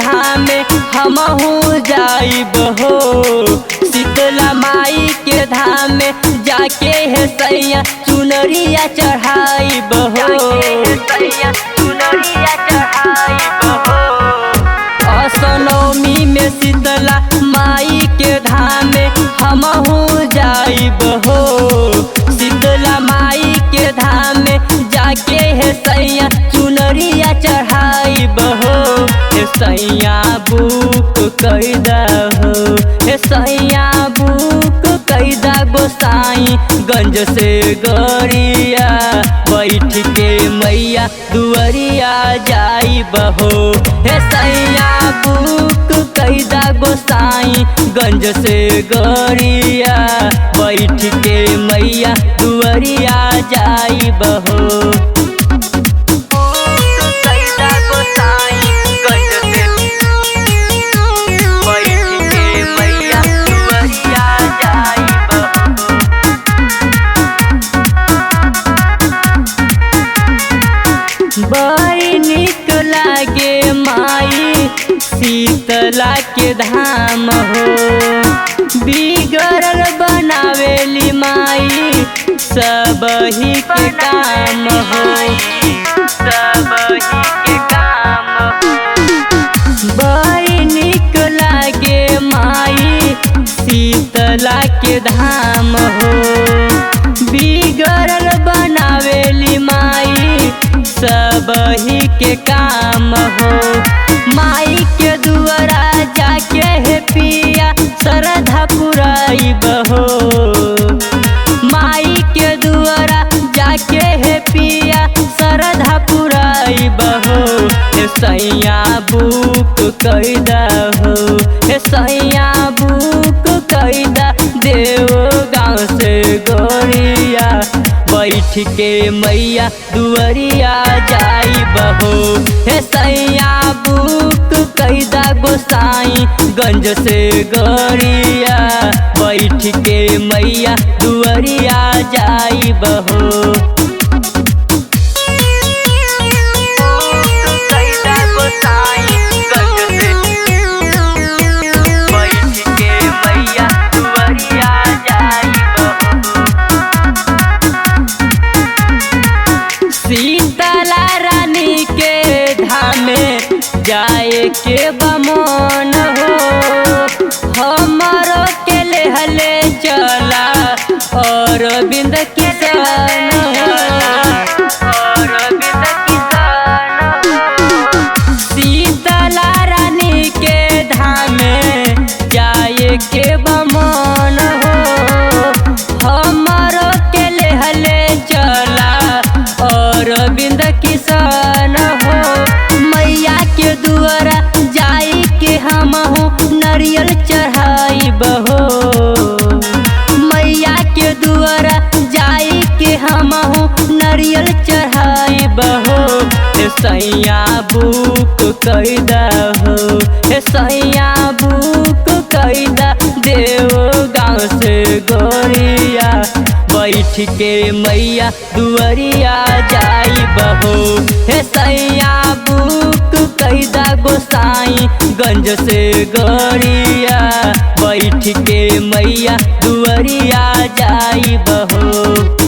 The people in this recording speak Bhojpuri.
धाम में हमहू जाइब हो। शीतला माई के धाम में जाके है सैया चुनरिया चढ़ाइब हो। असनौमी में शीतला माई के धाम में हमहू जाइब हो। शीतला माई के धाम में जाके है सैया चुनरिया चढ़ाइब हो। हे सैया बुक कैदा हो, हे सैया बुक कैदा गोसाई गंज से गरिया बैठ के मैया दुअरिया जाइब हो। हे सैया बुक कैदा गोसाई गंज से गरिया बैठ के मैया दुअरिया जाइब हो। बड़ी निक लागे माई शीतला के धाम हो। बिगड़ल बनावेली माई सब ही के काम हो, सब ही के काम हो। बड़ी निक लागे माई शीतला के धाम हो। बिगड़ल बनावेली माई सब ही के काम हो। माई के दुआरा जाके है पिया श्रद्धा पुराइब हो। माई के दुआरा जाके है पिया श्रद्धा पुराइब हो। हे सैया बुक कैदा हो, हे सैया बुक कैदा देव गाँव से गोरिया बैठ के मैया दुअरिया जाइब हो। हे सैया बुक कैदा गोसाई गंज से गरिया बैठ के मैया दुअरिया जाइब हो। शीतला रानी के धाम में जाए के बमन हो। हमरो के लेहले चला और बिंद किसान हो, और बिंद किसान हो। शीतला रानी के धाम में जाए के बमन हो। हमरो के लेहले चला और बिंद किसान हो। मैया के दुआरा जाई के हमहू नारियल चढ़ाइब हो। मैया के दुआरा जाई के हमहू नारियल चढ़ाइब हो। हे सैया बुक कैदा हो, हे सैया बुक कैदा देव गाँव से गोरिया बैठ के मैया दुअरिया जाइब हो। हे सैया बुक कैदा गोसाई गंज से गरिया बैठ के मैया दुअरिया जाइब हो।